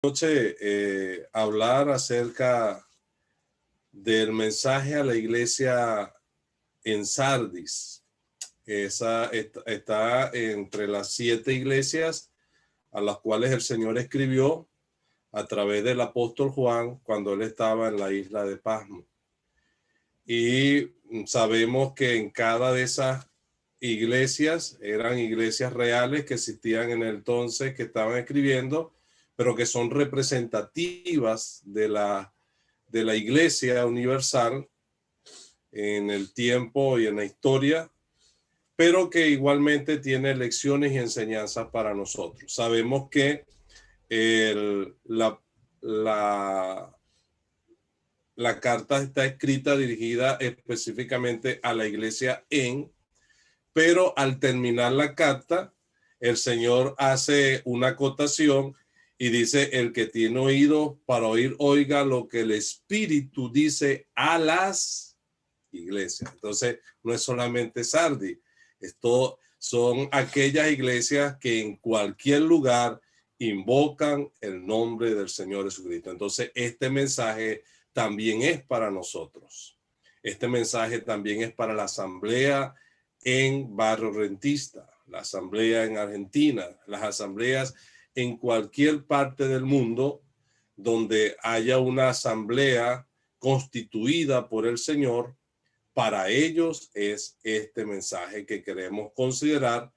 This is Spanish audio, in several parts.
noche hablar acerca del mensaje a la iglesia en Sardis. Esa está entre las 7 iglesias a las cuales el Señor escribió a través del apóstol Juan cuando él estaba en la isla de Pasmo. Y sabemos que en cada de esas iglesias eran iglesias reales que existían en el entonces, que estaban escribiendo, pero que son representativas de la iglesia universal en el tiempo y en la historia, pero que igualmente tiene lecciones y enseñanzas para nosotros. Sabemos que la carta está escrita dirigida específicamente a la iglesia pero al terminar la carta, el Señor hace una acotación y dice: el que tiene oído para oír, oiga lo que el Espíritu dice a las iglesias. Entonces, no es solamente Sardis, esto son aquellas iglesias que en cualquier lugar invocan el nombre del Señor Jesucristo. Entonces, este mensaje también es para nosotros. Este mensaje también es para la asamblea en Barrio Rentista, la asamblea en Argentina, las asambleas en cualquier parte del mundo donde haya una asamblea constituida por el Señor. Para ellos es este mensaje que queremos considerar,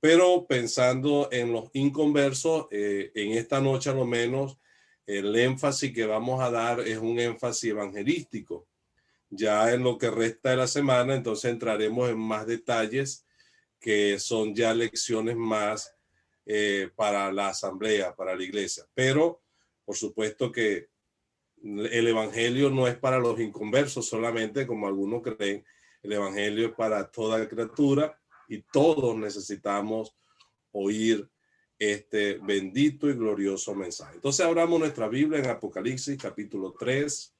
pero pensando en los inconversos, en esta noche a lo menos el énfasis que vamos a dar es un énfasis evangelístico. Ya en lo que resta de la semana, entonces entraremos en más detalles que son ya lecciones más para la asamblea, para la iglesia. Pero, por supuesto que el evangelio no es para los inconversos solamente, como algunos creen. El evangelio es para toda criatura y todos necesitamos oír este bendito y glorioso mensaje. Entonces abramos nuestra Biblia en Apocalipsis capítulo 3.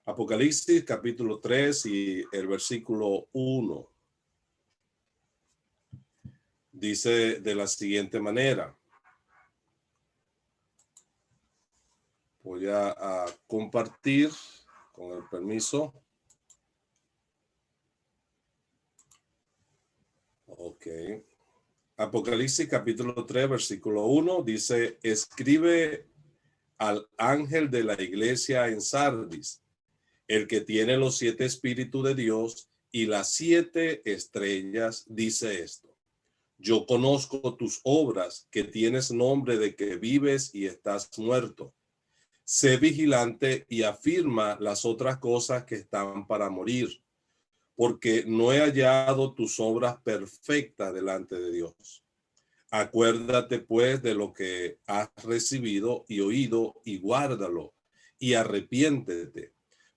Apocalipsis capítulo 3 y el versículo 1. Dice de la siguiente manera. Voy a compartir con el permiso. Ok. Apocalipsis capítulo 3, versículo 1 dice: escribe al ángel de la iglesia en Sardis, el que tiene los 7 espíritus de Dios y las 7 estrellas, dice esto: yo conozco tus obras, que tienes nombre de que vives y estás muerto. Sé vigilante y afirma las otras cosas que están para morir, porque no he hallado tus obras perfectas delante de Dios. Acuérdate pues de lo que has recibido y oído y guárdalo y arrepiéntete,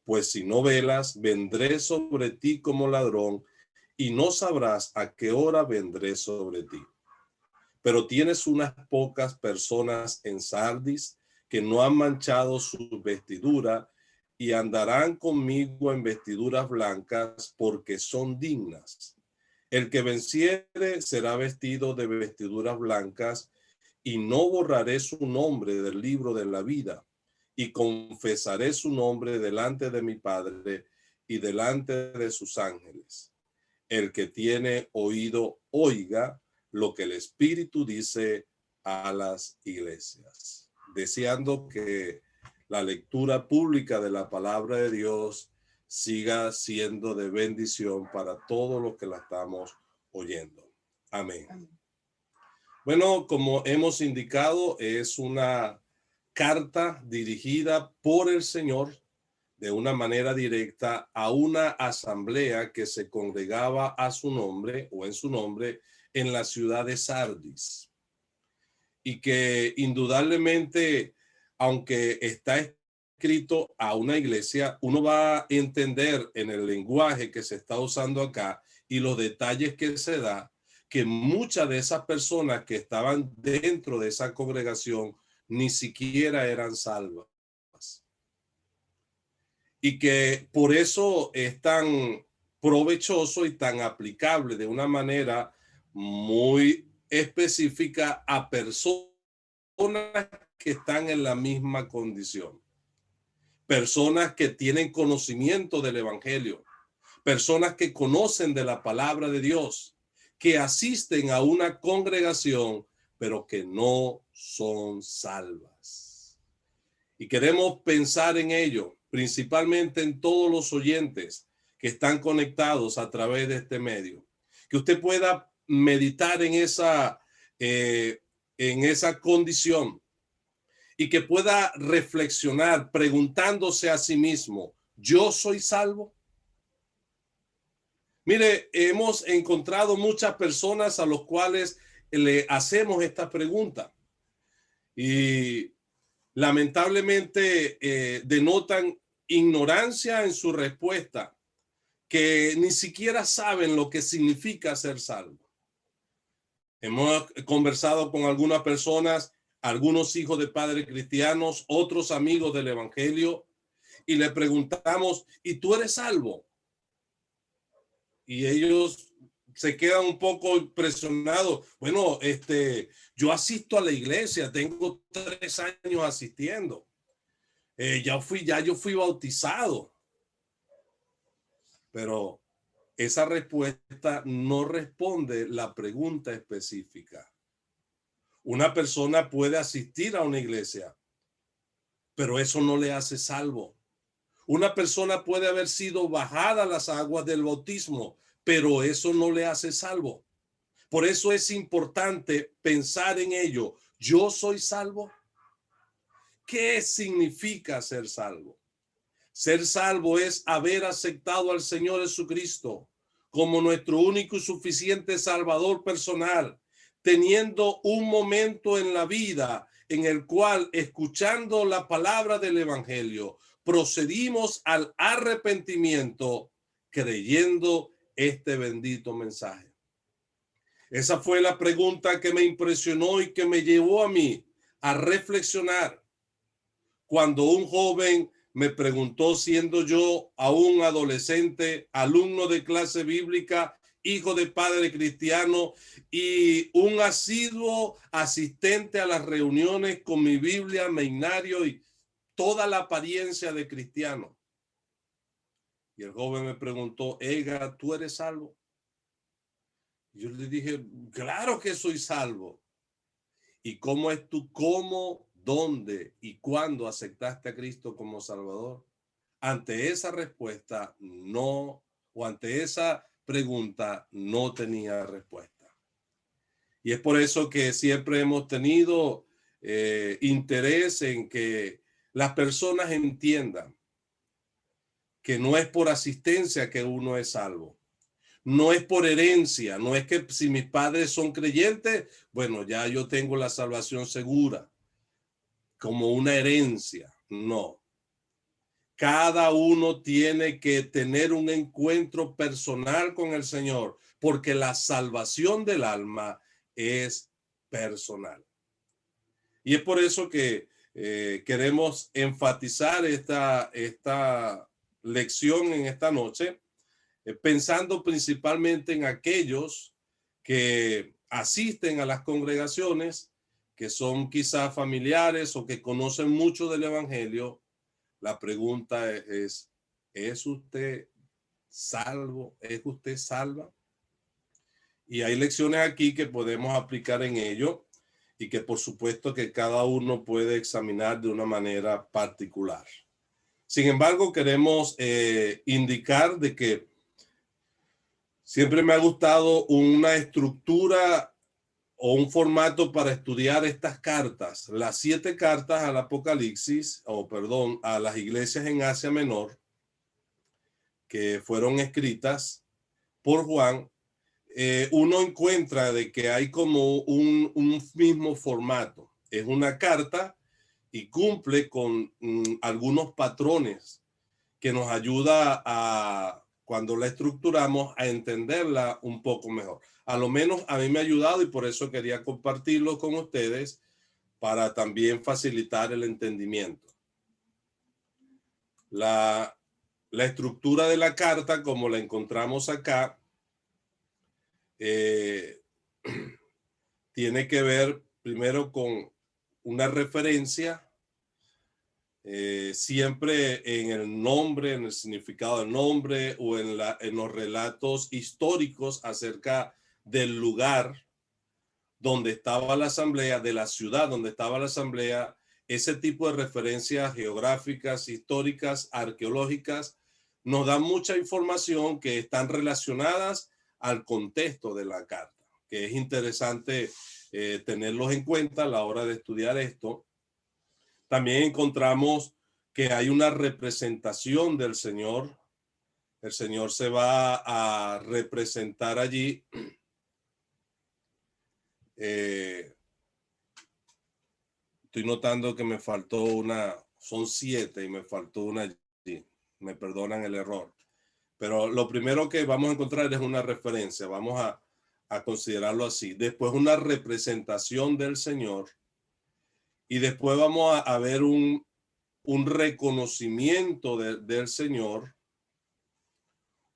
pues si no velas, vendré sobre ti como ladrón y no sabrás a qué hora vendré sobre ti. Pero tienes unas pocas personas en Sardis que no han manchado su vestidura y andarán conmigo en vestiduras blancas porque son dignas. El que venciere será vestido de vestiduras blancas y no borraré su nombre del libro de la vida y confesaré su nombre delante de mi Padre y delante de sus ángeles. El que tiene oído, oiga lo que el Espíritu dice a las iglesias. Deseando que la lectura pública de la palabra de Dios siga siendo de bendición para todos los que la estamos oyendo. Amén. Bueno, como hemos indicado, es una carta dirigida por el Señor de una manera directa a una asamblea que se congregaba a su nombre o en su nombre en la ciudad de Sardis, y que indudablemente, aunque está escrito a una iglesia, uno va a entender en el lenguaje que se está usando acá y los detalles que se da, que muchas de esas personas que estaban dentro de esa congregación ni siquiera eran salvas. Y que por eso es tan provechoso y tan aplicable de una manera muy específica a personas que están en la misma condición. Personas que tienen conocimiento del evangelio, personas que conocen de la palabra de Dios, que asisten a una congregación, pero que no son salvas. Y queremos pensar en ello, principalmente en todos los oyentes que están conectados a través de este medio. Que usted pueda meditar en esa condición y que pueda reflexionar preguntándose a sí mismo, ¿yo soy salvo? Mire, hemos encontrado muchas personas a los cuales le hacemos esta pregunta y lamentablemente denotan ignorancia en su respuesta, que ni siquiera saben lo que significa ser salvo. Hemos conversado con algunas personas, algunos hijos de padres cristianos, otros amigos del evangelio, y le preguntamos, ¿y tú eres salvo? Y ellos se quedan un poco impresionados. Bueno, yo asisto a la iglesia, tengo 3 años asistiendo. Ya yo fui bautizado. Pero esa respuesta no responde la pregunta específica. Una persona puede asistir a una iglesia, pero eso no le hace salvo. Una persona puede haber sido bajada a las aguas del bautismo, pero eso no le hace salvo. Por eso es importante pensar en ello. ¿Yo soy salvo? ¿Qué significa ser salvo? Ser salvo es haber aceptado al Señor Jesucristo como nuestro único y suficiente Salvador personal, teniendo un momento en la vida en el cual, escuchando la palabra del Evangelio, procedimos al arrepentimiento creyendo este bendito mensaje. Esa fue la pregunta que me impresionó y que me llevó a mí a reflexionar cuando un joven me preguntó, siendo yo aún adolescente, alumno de clase bíblica, hijo de padre cristiano y un asiduo asistente a las reuniones con mi Biblia, meinario y toda la apariencia de cristiano. Y el joven me preguntó, Edgar, ¿tú eres salvo? Yo le dije, claro que soy salvo. ¿Y cómo es tú, cómo, dónde y cuándo aceptaste a Cristo como Salvador? Ante esa respuesta, no, o ante esa pregunta, no tenía respuesta. Y es por eso que siempre hemos tenido interés en que las personas entiendan que no es por asistencia que uno es salvo. No es por herencia, no es que si mis padres son creyentes, bueno, ya yo tengo la salvación segura, como una herencia. No. Cada uno tiene que tener un encuentro personal con el Señor, porque la salvación del alma es personal. Y es por eso que queremos enfatizar esta lección en esta noche, pensando principalmente en aquellos que asisten a las congregaciones, que son quizás familiares o que conocen mucho del evangelio. La pregunta ¿es usted salvo? ¿Es usted salva? Y hay lecciones aquí que podemos aplicar en ello y que por supuesto que cada uno puede examinar de una manera particular. Sin embargo, queremos indicar de que siempre me ha gustado una estructura o un formato para estudiar estas cartas, las 7 cartas al Apocalipsis, a las iglesias en Asia Menor, que fueron escritas por Juan. Uno encuentra de que hay como un mismo formato. Es una carta y cumple con algunos patrones que nos ayuda a, cuando la estructuramos, a entenderla un poco mejor. A lo menos a mí me ha ayudado y por eso quería compartirlo con ustedes para también facilitar el entendimiento. La estructura de la carta, como la encontramos acá, tiene que ver primero con una referencia siempre en el nombre, en el significado del nombre o en los relatos históricos acerca del lugar donde estaba la asamblea, de la ciudad donde estaba la asamblea. Ese tipo de referencias geográficas, históricas, arqueológicas, nos dan mucha información que están relacionadas al contexto de la carta, que es interesante tenerlos en cuenta a la hora de estudiar esto. También encontramos que hay una representación del Señor. El Señor se va a representar allí. Estoy notando que me faltó una, son 7 y me faltó una allí. Me perdonan el error. Pero lo primero que vamos a encontrar es una referencia. Vamos a considerarlo así. Después una representación del Señor. Y después vamos a ver un reconocimiento del Señor,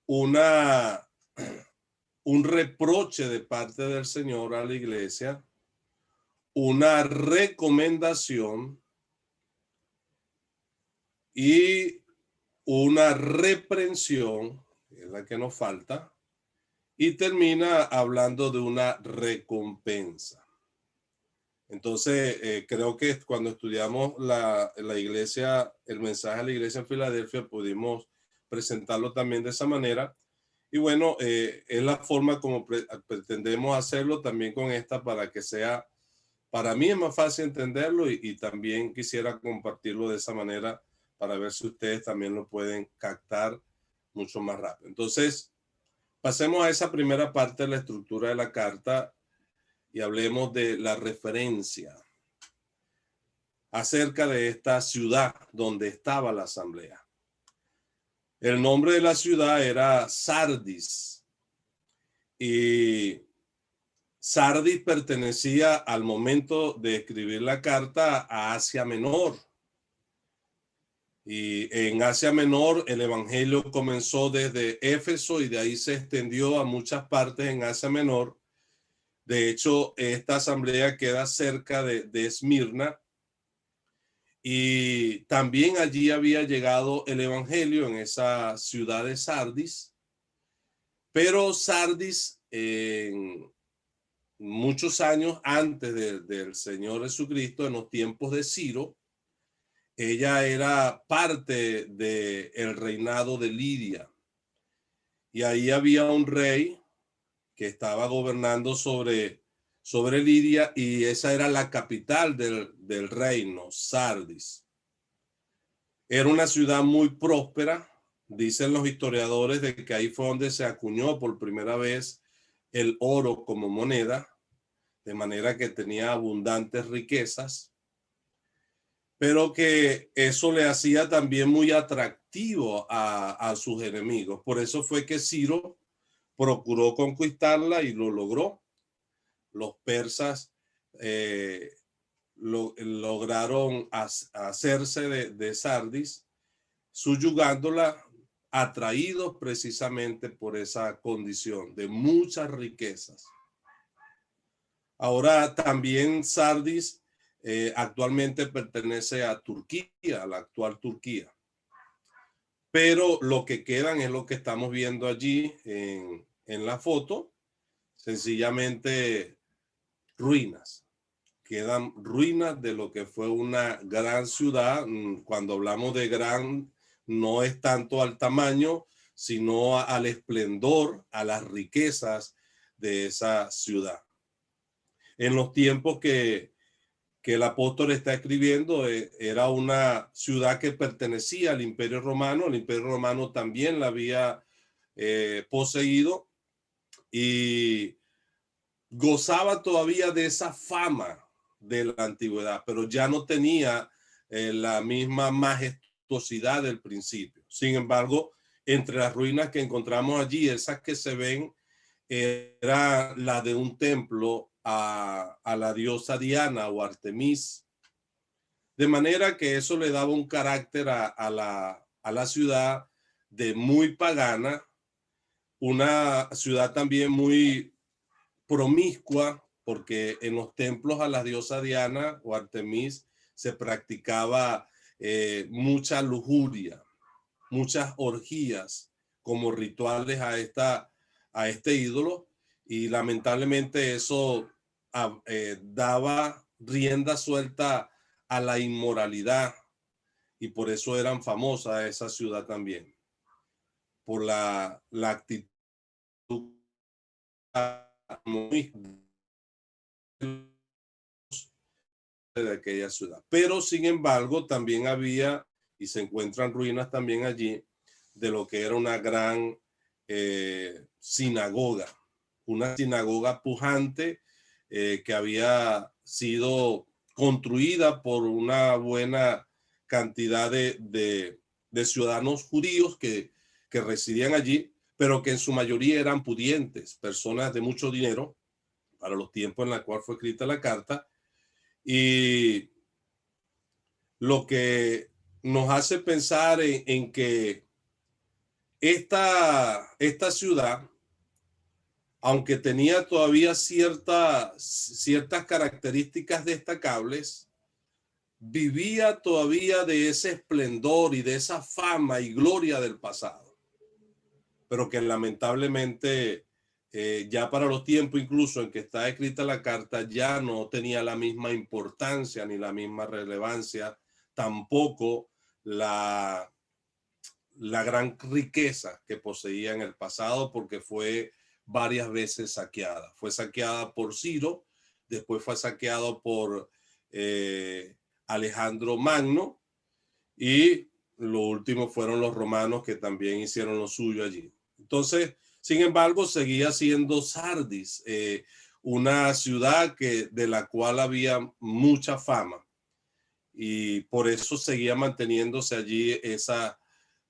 un reproche de parte del Señor a la iglesia, una recomendación y una reprensión, es la que nos falta, y termina hablando de una recompensa. Entonces, creo que cuando estudiamos la iglesia, el mensaje a la iglesia en Filadelfia, pudimos presentarlo también de esa manera. Y bueno, es la forma como pretendemos hacerlo también con esta para que sea, para mí es más fácil entenderlo y también quisiera compartirlo de esa manera para ver si ustedes también lo pueden captar mucho más rápido. Entonces, pasemos a esa primera parte de la estructura de la carta y hablemos de la referencia acerca de esta ciudad donde estaba la asamblea. El nombre de la ciudad era Sardis y Sardis pertenecía al momento de escribir la carta a Asia Menor. Y en Asia Menor el evangelio comenzó desde Éfeso y de ahí se extendió a muchas partes en Asia Menor. De hecho, esta asamblea queda cerca de Esmirna y también allí había llegado el evangelio en esa ciudad de Sardis. Pero Sardis, en muchos años antes del Señor Jesucristo, en los tiempos de Ciro, ella era parte del reinado de Lidia. Y ahí había un rey que estaba gobernando sobre Lidia y esa era la capital del reino, Sardis. Era una ciudad muy próspera. Dicen los historiadores de que ahí fue donde se acuñó por primera vez el oro como moneda, de manera que tenía abundantes riquezas, pero que eso le hacía también muy atractivo a sus enemigos. Por eso fue que Ciro procuró conquistarla y lo logró. Los persas lograron hacerse de Sardis, subyugándola, atraídos precisamente por esa condición de muchas riquezas. Ahora también Sardis actualmente pertenece a Turquía, a la actual Turquía. Pero lo que quedan es lo que estamos viendo allí en la foto, sencillamente ruinas. Quedan ruinas de lo que fue una gran ciudad. Cuando hablamos de gran, no es tanto al tamaño, sino al esplendor, a las riquezas de esa ciudad. En los tiempos que el apóstol está escribiendo, era una ciudad que pertenecía al Imperio Romano. El Imperio Romano también la había poseído y gozaba todavía de esa fama de la antigüedad, pero ya no tenía la misma majestuosidad del principio. Sin embargo, entre las ruinas que encontramos allí, esas que se ven, era la de un templo a la diosa Diana o Artemis. De manera que eso le daba un carácter a la ciudad de muy pagana, una ciudad también muy promiscua, porque en los templos a la diosa Diana o Artemis se practicaba mucha lujuria, muchas orgías como rituales a este ídolo, y lamentablemente eso daba rienda suelta a la inmoralidad, y por eso eran famosas esa ciudad también, por la actitud muy de aquella ciudad. Pero sin embargo también había, y se encuentran ruinas también allí, de lo que era una gran sinagoga, una sinagoga pujante que había sido construida por una buena cantidad de ciudadanos judíos que residían allí, pero que en su mayoría eran pudientes, personas de mucho dinero para los tiempos en los cuales fue escrita la carta. Y lo que nos hace pensar en que esta ciudad, aunque tenía todavía ciertas características destacables, vivía todavía de ese esplendor y de esa fama y gloria del pasado, pero que lamentablemente ya para los tiempos incluso en que está escrita la carta ya no tenía la misma importancia ni la misma relevancia, tampoco la gran riqueza que poseía en el pasado, porque fue varias veces saqueada. Fue saqueada por Ciro, después fue saqueado por Alejandro Magno, y lo último fueron los romanos, que también hicieron lo suyo allí. Entonces, sin embargo, seguía siendo Sardis, una ciudad de la cual había mucha fama, y por eso seguía manteniéndose allí esa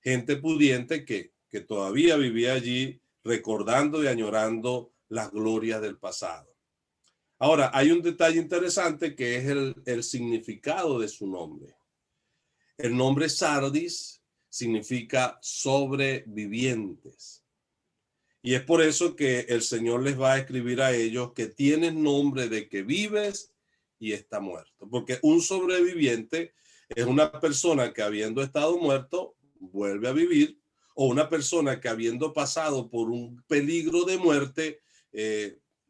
gente pudiente que todavía vivía allí, recordando y añorando las glorias del pasado. Ahora, hay un detalle interesante que es el significado de su nombre. El nombre Sardis significa sobrevivientes. Y es por eso que el Señor les va a escribir a ellos que tienes nombre de que vives y está muerto. Porque un sobreviviente es una persona que habiendo estado muerto vuelve a vivir, o una persona que habiendo pasado por un peligro de muerte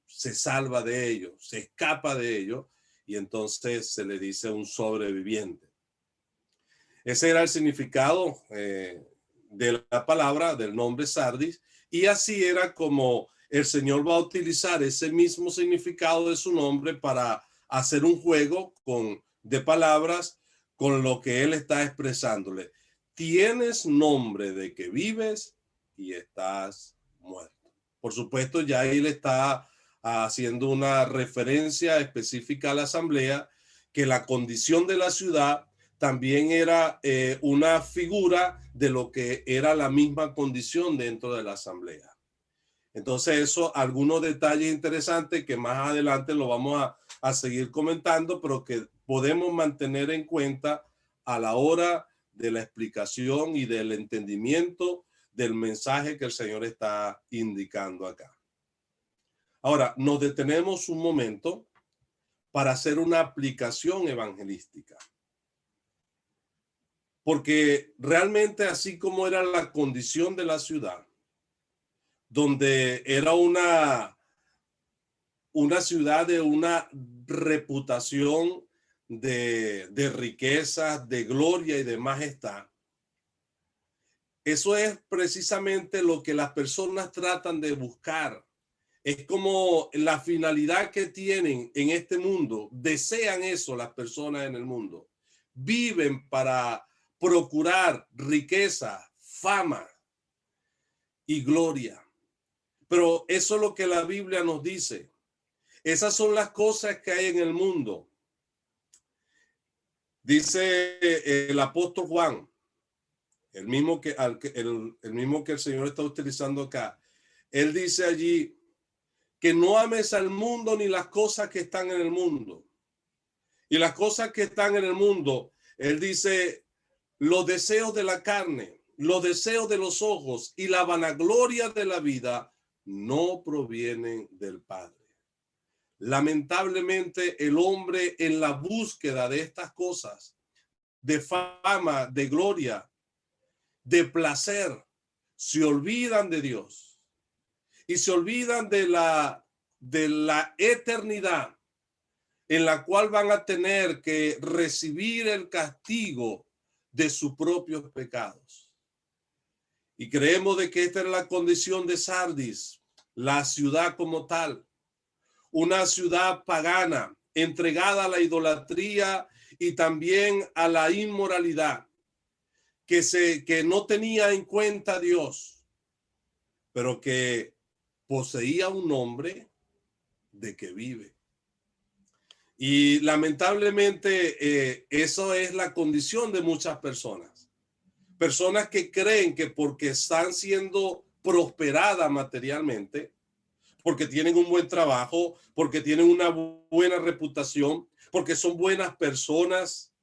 se salva de ello, se escapa de ello, y entonces se le dice un sobreviviente. Ese era el significado de la palabra, del nombre Sardis, y así era como el Señor va a utilizar ese mismo significado de su nombre para hacer un juego de palabras con lo que Él está expresándole. Tienes nombre de que vives y estás muerto. Por supuesto, ya Él está haciendo una referencia específica a la asamblea, que la condición de la ciudad también era una figura de lo que era la misma condición dentro de la asamblea. Entonces eso, algunos detalles interesantes que más adelante lo vamos a seguir comentando, pero que podemos mantener en cuenta a la hora de la explicación y del entendimiento del mensaje que el Señor está indicando acá. Ahora, nos detenemos un momento para hacer una aplicación evangelística. Porque realmente, así como era la condición de la ciudad, donde era una ciudad de una reputación de riqueza, de gloria y de majestad, eso es precisamente lo que las personas tratan de buscar. Es como la finalidad que tienen en este mundo. Desean eso las personas en el mundo. Viven para procurar riqueza, fama y gloria. Pero eso es lo que la Biblia nos dice. Esas son las cosas que hay en el mundo. Dice el apóstol Juan, el mismo que el Señor está utilizando acá. Él dice allí que no ames al mundo ni las cosas que están en el mundo. Y las cosas que están en el mundo, él dice, los deseos de la carne, los deseos de los ojos y la vanagloria de la vida no provienen del Padre. Lamentablemente, el hombre en la búsqueda de estas cosas, de fama, de gloria, de placer, se olvidan de Dios y se olvidan de la eternidad en la cual van a tener que recibir el castigo de sus propios pecados. Y creemos de que esta es la condición de Sardis, la ciudad como tal, una ciudad pagana, entregada a la idolatría y también a la inmoralidad, que no tenía en cuenta a Dios, pero que poseía un nombre de que vive. Y lamentablemente eso es la condición de muchas personas. Personas que creen que porque están siendo prosperadas materialmente, porque tienen un buen trabajo, porque tienen una buena reputación, porque son buenas personas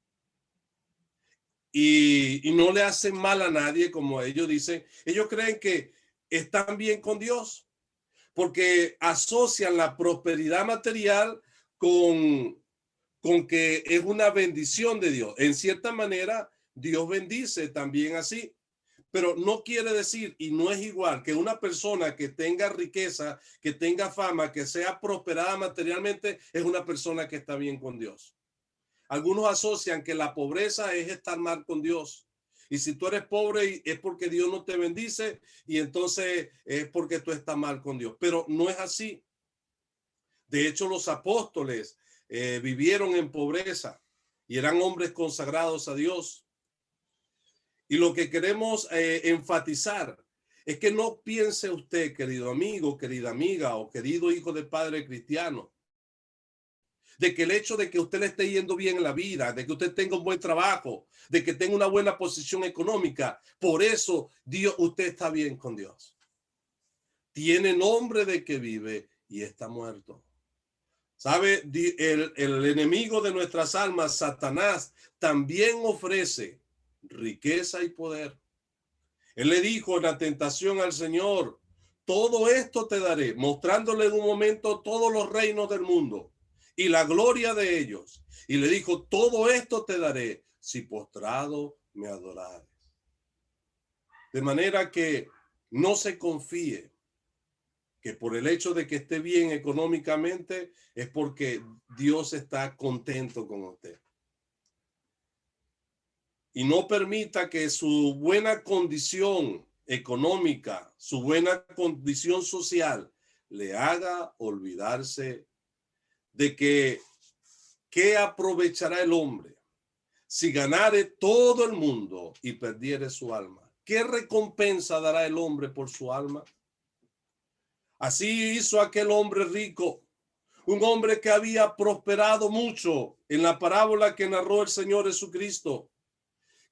y no le hacen mal a nadie, como ellos dicen, ellos creen que están bien con Dios, porque asocian la prosperidad material con que es una bendición de Dios. En cierta manera, Dios bendice también así, pero no quiere decir y no es igual que una persona que tenga riqueza, que tenga fama, que sea prosperada materialmente, es una persona que está bien con Dios. Algunos asocian que la pobreza es estar mal con Dios. Y si tú eres pobre es porque Dios no te bendice y entonces es porque tú estás mal con Dios. Pero no es así. De hecho, los apóstoles vivieron en pobreza y eran hombres consagrados a Dios. Y lo que queremos enfatizar es que no piense usted, querido amigo, querida amiga o querido hijo de padre cristiano, de que el hecho de que usted le esté yendo bien en la vida, de que usted tenga un buen trabajo, de que tenga una buena posición económica, por eso usted está bien con Dios. Tiene nombre de que vive y está muerto. ¿Sabe? El enemigo de nuestras almas, Satanás, también ofrece riqueza y poder. Él le dijo en la tentación al Señor, todo esto te daré, mostrándole en un momento todos los reinos del mundo y la gloria de ellos. Y le dijo, todo esto te daré si postrado me adorares. De manera que no se confíe que por el hecho de que esté bien económicamente es porque Dios está contento con usted. Y no permita que su buena condición económica, su buena condición social, le haga olvidarse de que ¿qué aprovechará el hombre si ganare todo el mundo y perdiere su alma? ¿Qué recompensa dará el hombre por su alma? Así hizo aquel hombre rico, un hombre que había prosperado mucho en la parábola que narró el Señor Jesucristo,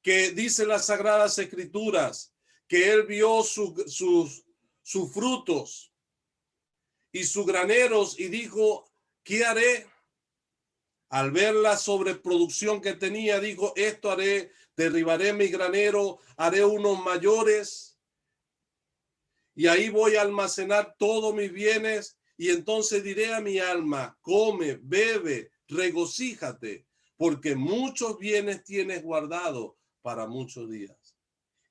que dice las Sagradas Escrituras, que él vio sus frutos y sus graneros y dijo, ¿qué haré? Al ver la sobreproducción que tenía, dijo, esto haré, derribaré mi granero, haré unos mayores y ahí voy a almacenar todos mis bienes y entonces diré a mi alma, come, bebe, regocíjate, porque muchos bienes tienes guardado para muchos días.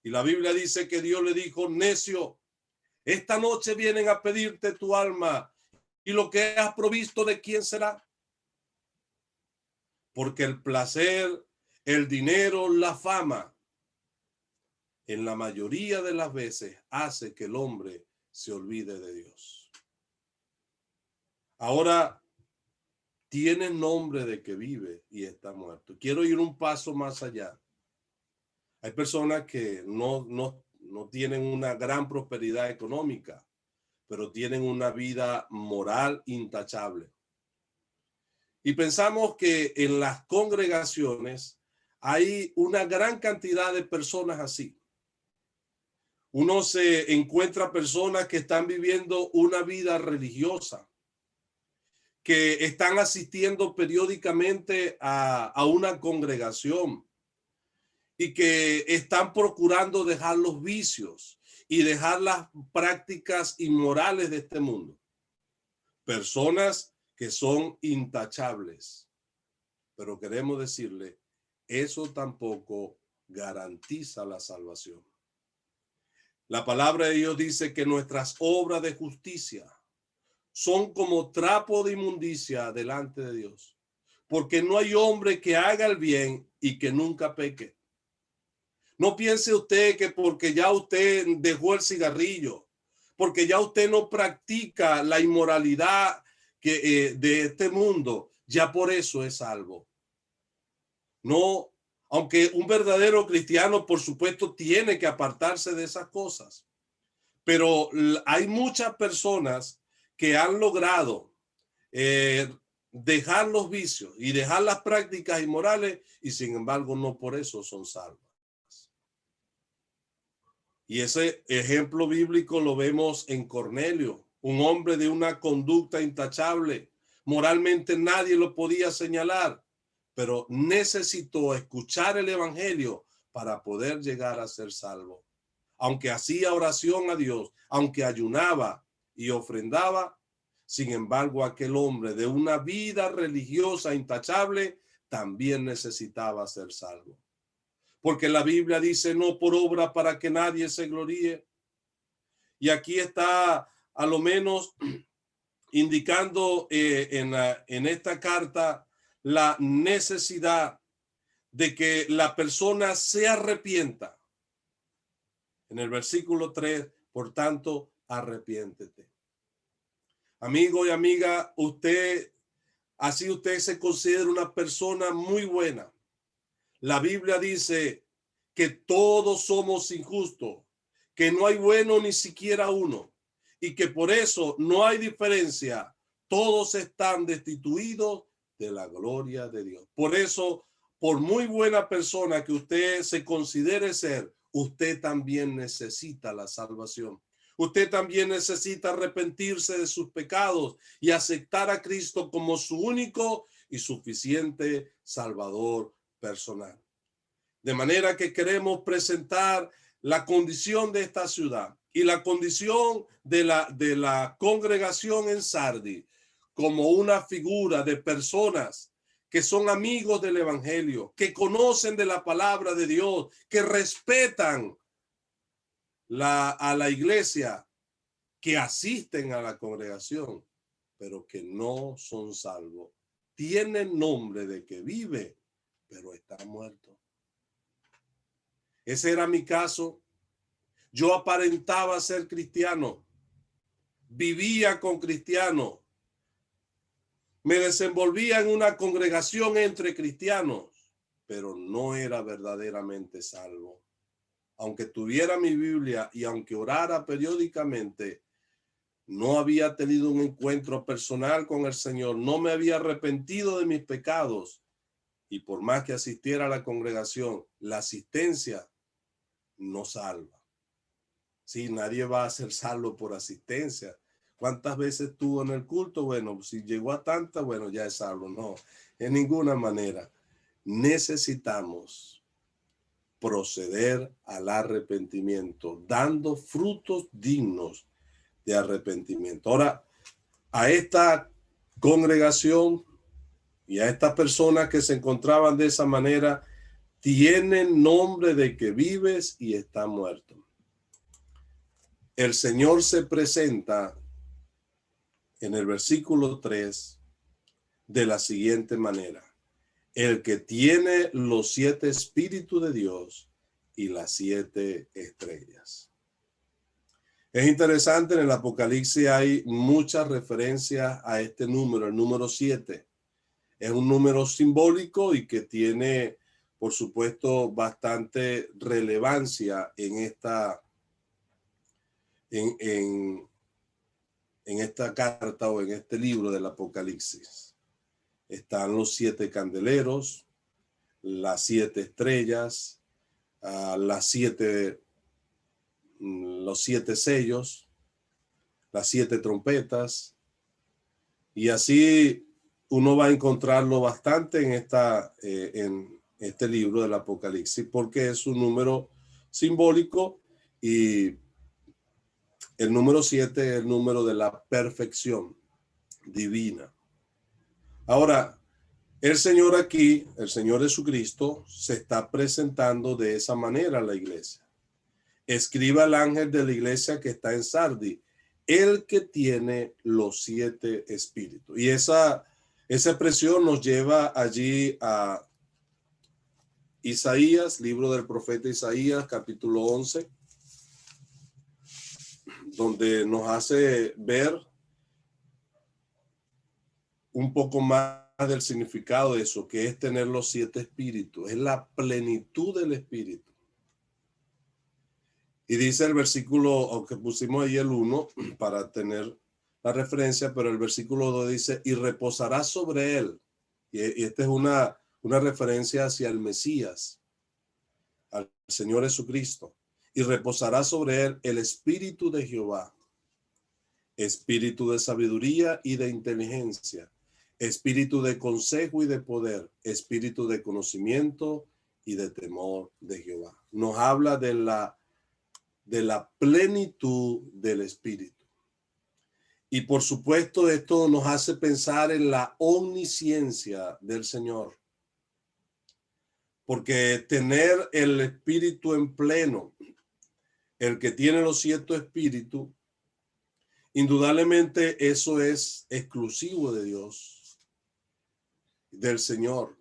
Y la Biblia dice que Dios le dijo, necio, esta noche vienen a pedirte tu alma y lo que has provisto, ¿de quién será? Porque el placer, el dinero, la fama, en la mayoría de las veces hace que el hombre se olvide de Dios. Ahora tiene nombre de que vive y está muerto. Quiero ir un paso más allá. Hay personas que no tienen una gran prosperidad económica, pero tienen una vida moral intachable. Y pensamos que en las congregaciones hay una gran cantidad de personas así. Uno se encuentra personas que están viviendo una vida religiosa, que están asistiendo periódicamente a una congregación y que están procurando dejar los vicios y dejar las prácticas inmorales de este mundo. Personas que son intachables. Pero queremos decirle, eso tampoco garantiza la salvación. La palabra de Dios dice que nuestras obras de justicia son como trapo de inmundicia delante de Dios, porque no hay hombre que haga el bien y que nunca peque. No piense usted que porque ya usted dejó el cigarrillo, porque ya usted no practica la inmoralidad de este mundo, ya por eso es salvo. No, aunque un verdadero cristiano, por supuesto, tiene que apartarse de esas cosas. Pero hay muchas personas que han logrado dejar los vicios y dejar las prácticas inmorales y sin embargo no por eso son salvas. Y ese ejemplo bíblico lo vemos en Cornelio, un hombre de una conducta intachable. Moralmente nadie lo podía señalar, pero necesitó escuchar el evangelio para poder llegar a ser salvo. Aunque hacía oración a Dios, aunque ayunaba y ofrendaba, sin embargo, aquel hombre de una vida religiosa intachable también necesitaba ser salvo. Porque la Biblia dice no por obra para que nadie se gloríe. Y aquí está a lo menos indicando en esta carta la necesidad de que la persona se arrepienta. En el versículo 3, por tanto, arrepiéntete. Amigo y amiga, usted se considera una persona muy buena. La Biblia dice que todos somos injustos, que no hay bueno ni siquiera uno, y que por eso no hay diferencia. Todos están destituidos de la gloria de Dios. Por eso, por muy buena persona que usted se considere ser, usted también necesita la salvación. Usted también necesita arrepentirse de sus pecados y aceptar a Cristo como su único y suficiente Salvador personal. De manera que queremos presentar la condición de esta ciudad y la condición de la congregación en Sardis como una figura de personas que son amigos del evangelio, que conocen de la palabra de Dios, que respetan a la iglesia, que asisten a la congregación, pero que no son salvos. Tienen nombre de que vive, pero está muerto. Ese era mi caso. Yo aparentaba ser cristiano, vivía con cristianos, me desenvolvía en una congregación entre cristianos, pero no era verdaderamente salvo. Aunque tuviera mi Biblia y aunque orara periódicamente, no había tenido un encuentro personal con el Señor, no me había arrepentido de mis pecados. Y por más que asistiera a la congregación, la asistencia no salva. Sí, nadie va a ser salvo por asistencia. ¿Cuántas veces estuvo en el culto? Bueno, si llegó a tantas, bueno, ya es salvo. No, en ninguna manera. Necesitamos proceder al arrepentimiento, dando frutos dignos de arrepentimiento. Ahora, a esta congregación y a estas personas que se encontraban de esa manera, tienen nombre de que vives y está muerto. El Señor se presenta en el versículo 3 de la siguiente manera: el que tiene los 7 espíritus de Dios y las 7 estrellas. Es interesante, en el Apocalipsis hay muchas referencias a este número, el número 7. Es un número simbólico y que tiene, por supuesto, bastante relevancia en esta carta o en este libro del Apocalipsis. Están los 7 candeleros, las 7 estrellas, los 7 sellos, las 7 trompetas, y así uno va a encontrarlo bastante en este libro del Apocalipsis, porque es un número simbólico y el número 7 es el número de la perfección divina. Ahora, el Señor aquí, el Señor Jesucristo, se está presentando de esa manera a la iglesia. Escriba al ángel de la iglesia que está en Sardis, el que tiene los 7 espíritus. Y esa expresión nos lleva allí a Isaías, libro del profeta Isaías, capítulo 11, donde nos hace ver un poco más del significado de eso, que es tener los 7 espíritus, es la plenitud del espíritu. Y dice el versículo, aunque pusimos ahí el 1 para tener la referencia, pero el versículo 2 dice, y reposará sobre él. Y esta es una referencia hacia el Mesías, al Señor Jesucristo. Y reposará sobre él el espíritu de Jehová, espíritu de sabiduría y de inteligencia, espíritu de consejo y de poder, espíritu de conocimiento y de temor de Jehová. Nos habla de la plenitud del espíritu. Y por supuesto esto nos hace pensar en la omnisciencia del Señor. Porque tener el espíritu en pleno, el que tiene los 7 espíritus, indudablemente eso es exclusivo de Dios, del Señor.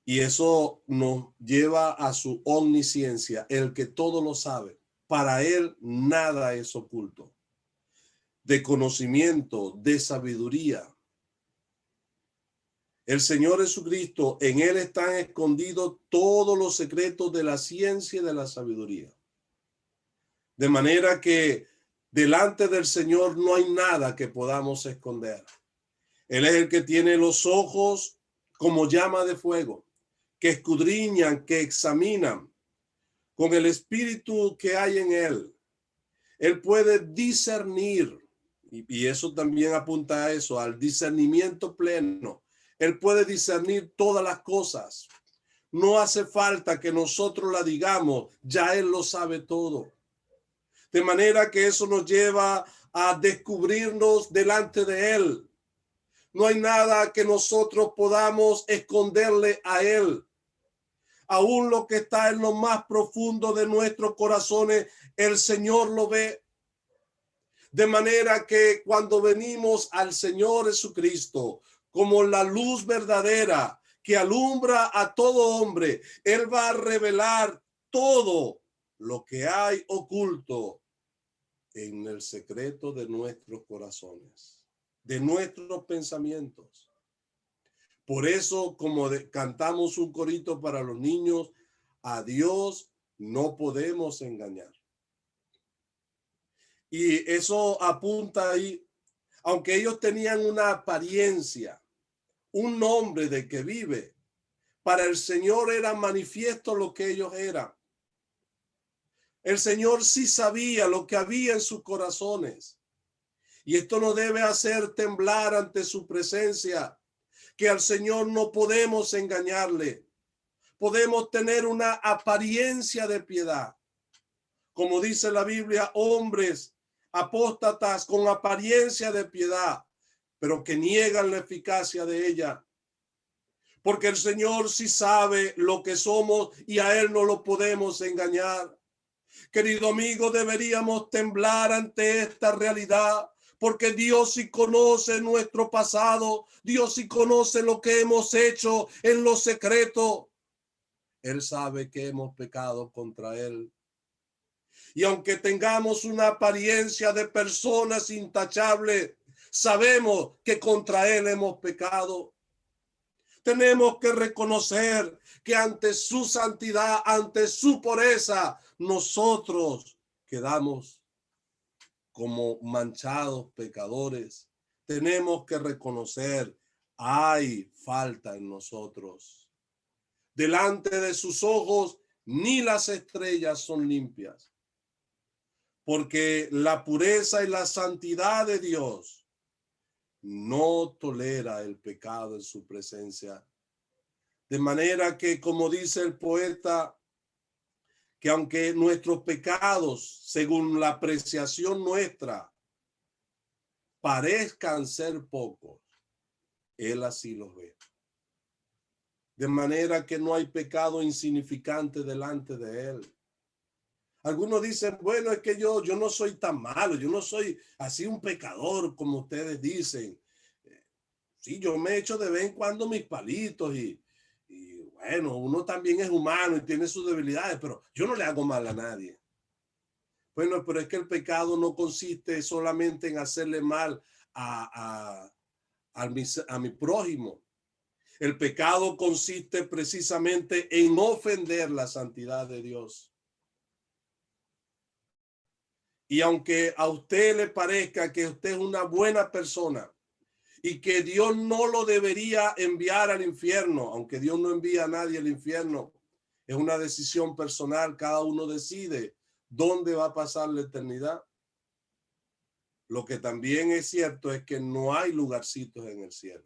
Y eso nos lleva a su omnisciencia, el que todo lo sabe. Para él nada es oculto. De conocimiento, de sabiduría. El Señor Jesucristo, en él están escondidos todos los secretos de la ciencia y de la sabiduría. De manera que delante del Señor no hay nada que podamos esconder. Él es el que tiene los ojos como llama de fuego, que escudriñan, que examinan con el espíritu que hay en él. Él puede discernir, y eso también apunta a eso, al discernimiento pleno. Él puede discernir todas las cosas. No hace falta que nosotros la digamos, ya él lo sabe todo. De manera que eso nos lleva a descubrirnos delante de él. No hay nada que nosotros podamos esconderle a él. Aún lo que está en lo más profundo de nuestros corazones, el Señor lo ve. De manera que cuando venimos al Señor Jesucristo como la luz verdadera que alumbra a todo hombre, Él va a revelar todo lo que hay oculto en el secreto de nuestros corazones, de nuestros pensamientos. Por eso, como cantamos un corito para los niños, a Dios no podemos engañar. Y eso apunta ahí, aunque ellos tenían una apariencia, un nombre de que vive, para el Señor era manifiesto lo que ellos eran. El Señor sí sabía lo que había en sus corazones. Y esto nos debe hacer temblar ante su presencia, que al Señor no podemos engañarle. Podemos tener una apariencia de piedad. Como dice la Biblia, hombres apóstatas con apariencia de piedad, pero que niegan la eficacia de ella. Porque el Señor sí sabe lo que somos y a Él no lo podemos engañar. Querido amigo, deberíamos temblar ante esta realidad, porque Dios sí conoce nuestro pasado, Dios sí conoce lo que hemos hecho en lo secreto. Él sabe que hemos pecado contra Él. Y aunque tengamos una apariencia de personas intachables, sabemos que contra Él hemos pecado. Tenemos que reconocer que ante su santidad, ante su pureza, nosotros quedamos como manchados pecadores. Tenemos que reconocer, hay falta en nosotros. Delante de sus ojos, ni las estrellas son limpias. Porque la pureza y la santidad de Dios no tolera el pecado en su presencia. De manera que, como dice el poeta, que aunque nuestros pecados, según la apreciación nuestra, parezcan ser pocos, Él así los ve. De manera que no hay pecado insignificante delante de Él. Algunos dicen, bueno, es que yo no soy tan malo, yo no soy así un pecador como ustedes dicen. Sí, yo me echo de vez en cuando mis palitos y bueno, uno también es humano y tiene sus debilidades, pero yo no le hago mal a nadie. Bueno, pero es que el pecado no consiste solamente en hacerle mal a mi prójimo. El pecado consiste precisamente en ofender la santidad de Dios. Y aunque a usted le parezca que usted es una buena persona y que Dios no lo debería enviar al infierno, aunque Dios no envía a nadie al infierno, es una decisión personal, cada uno decide dónde va a pasar la eternidad. Lo que también es cierto es que no hay lugarcitos en el cielo.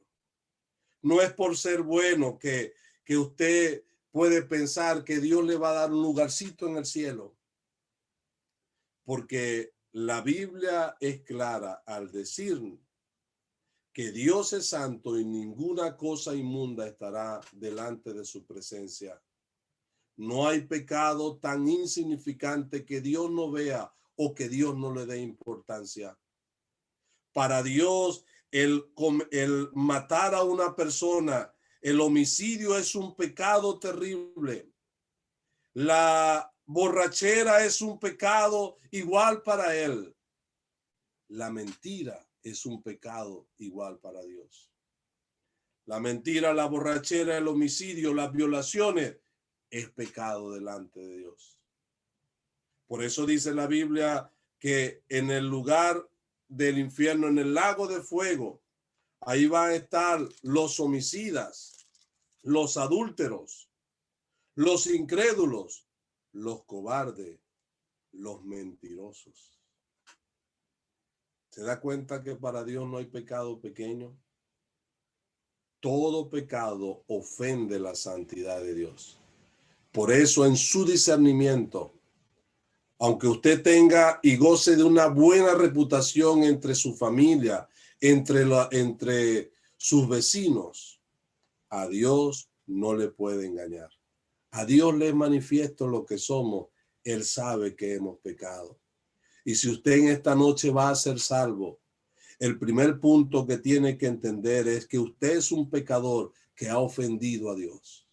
No es por ser bueno que usted puede pensar que Dios le va a dar un lugarcito en el cielo. Porque la Biblia es clara al decir que Dios es santo y ninguna cosa inmunda estará delante de su presencia. No hay pecado tan insignificante que Dios no vea o que Dios no le dé importancia. Para Dios, el matar a una persona, el homicidio es un pecado terrible. La borrachera es un pecado igual para él. La mentira es un pecado igual para Dios. La mentira, la borrachera, el homicidio, las violaciones es pecado delante de Dios. Por eso dice la Biblia que en el lugar del infierno, en el lago de fuego, ahí van a estar los homicidas, los adúlteros, los incrédulos, los cobardes, los mentirosos. ¿Se da cuenta que para Dios no hay pecado pequeño? Todo pecado ofende la santidad de Dios. Por eso en su discernimiento, aunque usted tenga y goce de una buena reputación entre su familia, entre sus vecinos, a Dios no le puede engañar. A Dios le es manifiesto lo que somos. Él sabe que hemos pecado. Y si usted en esta noche va a ser salvo, el primer punto que tiene que entender es que usted es un pecador que ha ofendido a Dios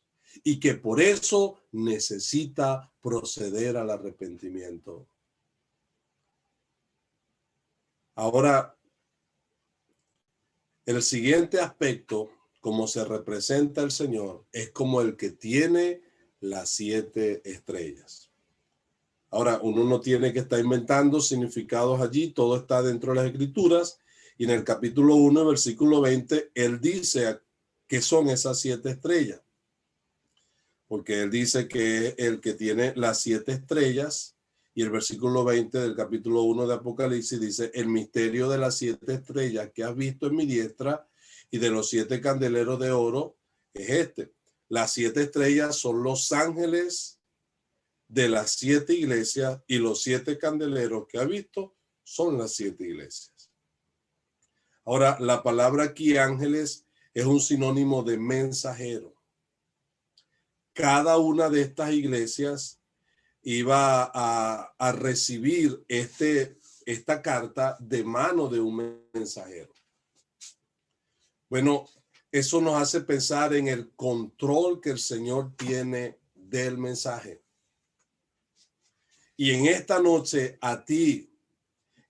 y que por eso necesita proceder al arrepentimiento. Ahora, el siguiente aspecto, como se representa el Señor, es como el que tiene las 7 estrellas. Ahora, uno no tiene que estar inventando significados allí, todo está dentro de las Escrituras. Y en el capítulo 1, versículo 20, él dice que son esas 7 estrellas. Porque él dice que el que tiene las 7 estrellas, y el versículo 20 del capítulo 1 de Apocalipsis dice, el misterio de las 7 estrellas que has visto en mi diestra y de los 7 candeleros de oro es este. Las 7 estrellas son los ángeles de las 7 iglesias y los 7 candeleros que ha visto son las 7 iglesias. Ahora, la palabra aquí, ángeles, es un sinónimo de mensajero. Cada una de estas iglesias iba a recibir esta carta de mano de un mensajero. Bueno, eso nos hace pensar en el control que el Señor tiene del mensaje. Y en esta noche a ti,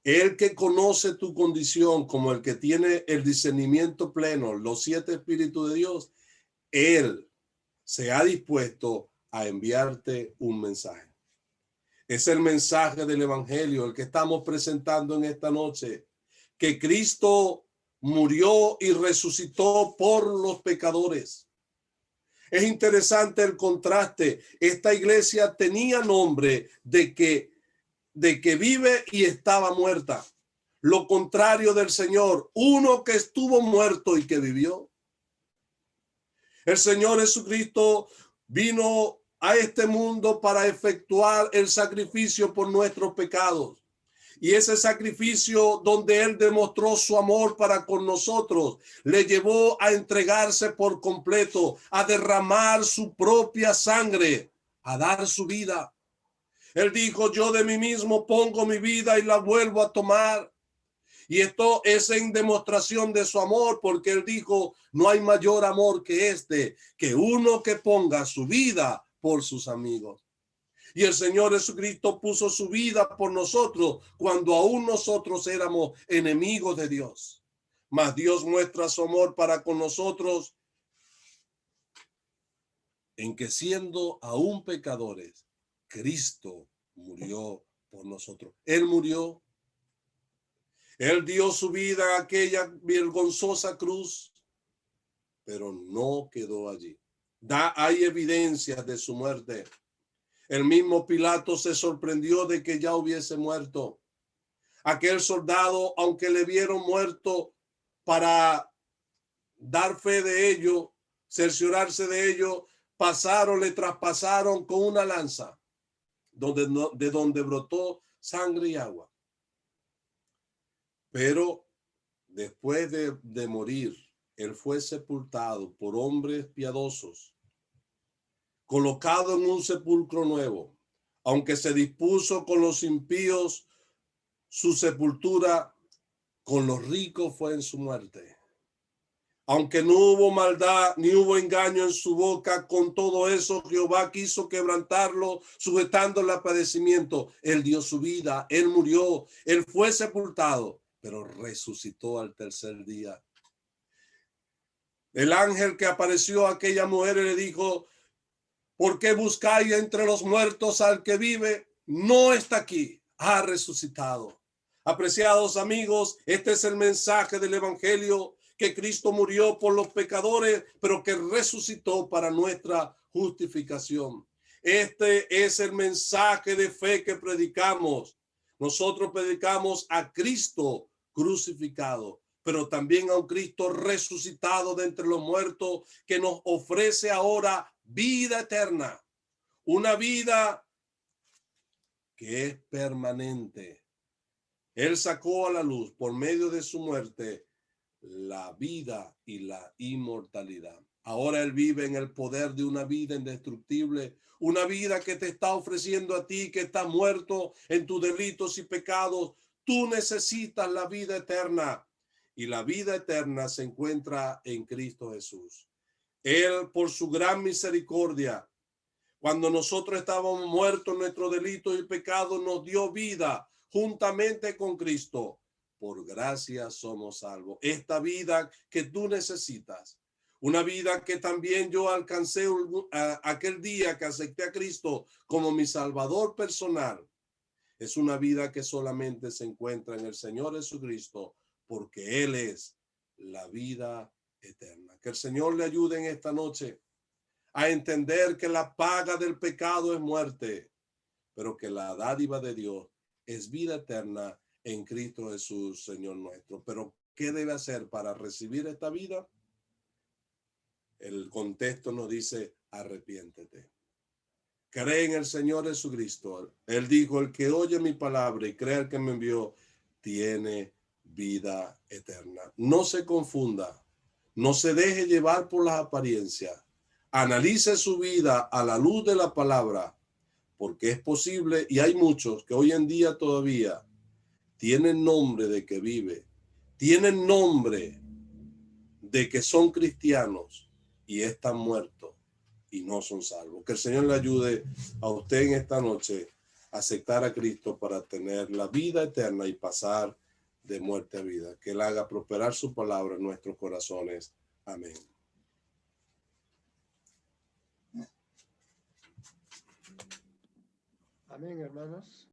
el que conoce tu condición como el que tiene el discernimiento pleno, los 7 espíritus de Dios, él se ha dispuesto a enviarte un mensaje. Es el mensaje del evangelio, el que estamos presentando en esta noche, que Cristo murió y resucitó por los pecadores. Es interesante el contraste. Esta iglesia tenía nombre de que vive y estaba muerta. Lo contrario del Señor, uno que estuvo muerto y que vivió. El Señor Jesucristo vino a este mundo para efectuar el sacrificio por nuestros pecados. Y ese sacrificio donde Él demostró su amor para con nosotros, le llevó a entregarse por completo, a derramar su propia sangre, a dar su vida. Él dijo, yo de mí mismo pongo mi vida y la vuelvo a tomar. Y esto es en demostración de su amor, porque Él dijo, no hay mayor amor que este, que uno que ponga su vida por sus amigos. Y el Señor Jesucristo puso su vida por nosotros cuando aún nosotros éramos enemigos de Dios. Mas Dios muestra su amor para con nosotros en que siendo aún pecadores, Cristo murió por nosotros. Él murió. Él dio su vida a aquella vergonzosa cruz, pero no quedó allí. Hay evidencias de su muerte. El mismo Pilato se sorprendió de que ya hubiese muerto. Aquel soldado, aunque le vieron muerto, para dar fe de ello, cerciorarse de ello, le traspasaron con una lanza, de donde brotó sangre y agua. Pero después de morir, él fue sepultado por hombres piadosos, colocado en un sepulcro nuevo, aunque se dispuso con los impíos su sepultura, con los ricos fue en su muerte. Aunque no hubo maldad ni hubo engaño en su boca, con todo eso Jehová quiso quebrantarlo, sujetando el padecimiento. Él dio su vida, él murió, él fue sepultado, pero resucitó al tercer día. El ángel que apareció a aquella mujer le dijo, ¿por qué buscáis entre los muertos al que vive? No está aquí, ha resucitado. Apreciados amigos, este es el mensaje del evangelio, que Cristo murió por los pecadores, pero que resucitó para nuestra justificación. Este es el mensaje de fe que predicamos. Nosotros predicamos a Cristo crucificado, pero también a un Cristo resucitado de entre los muertos, que nos ofrece ahora vida eterna, una vida que es permanente. Él sacó a la luz por medio de su muerte la vida y la inmortalidad. Ahora Él vive en el poder de una vida indestructible, una vida que te está ofreciendo a ti, que está muerto en tus delitos y pecados. Tú necesitas la vida eterna, y la vida eterna se encuentra en Cristo Jesús. Él, por su gran misericordia, cuando nosotros estábamos muertos en nuestros delitos y pecados, nos dio vida juntamente con Cristo. Por gracia somos salvos. Esta vida que tú necesitas, una vida que también yo alcancé aquel día que acepté a Cristo como mi Salvador personal, es una vida que solamente se encuentra en el Señor Jesucristo, porque Él es la vida eterna. Que el Señor le ayude en esta noche a entender que la paga del pecado es muerte, pero que la dádiva de Dios es vida eterna en Cristo Jesús, Señor nuestro. Pero, ¿qué debe hacer para recibir esta vida? El contexto nos dice, arrepiéntete. Cree en el Señor Jesucristo. Él dijo, el que oye mi palabra y cree al que me envió, tiene vida eterna. No se confunda, no se deje llevar por las apariencias. Analice su vida a la luz de la palabra, porque es posible, y hay muchos que hoy en día todavía tienen nombre de que vive, tienen nombre de que son cristianos y están muertos y no son salvos. Que el Señor le ayude a usted en esta noche a aceptar a Cristo para tener la vida eterna y pasar de muerte a vida. Que Él haga prosperar su palabra en nuestros corazones. Amén. Amén, hermanos.